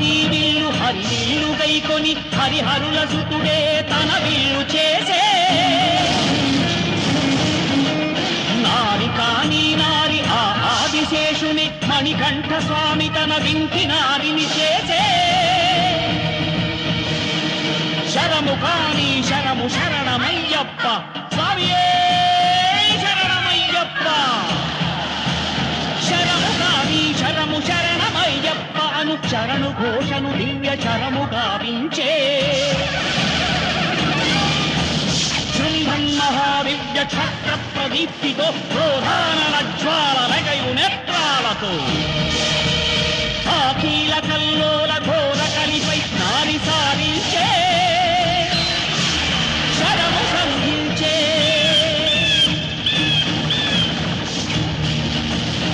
నీ విల్లు హరివిల్లు గైకొని హరిహరుల సుతుడే తన విల్లు చేసే నారి కాని నారి ఆ ఆదిశేషుని మణికంఠ స్వామి తన వింటి నారిని చేసే శరము కాని శరము శరణమయ్యప్ప స్వామియే శరణమయ్యప్ప శరము కాని శరము శరణమయ్యప్ప అను శరణు ఘోషను దివ్య చరము గావించే శృంభం మహాదివ్య క్షత్ర ప్రదీప్తితో ప్రోధాన జ్వాల రగయు నేత్రాలతో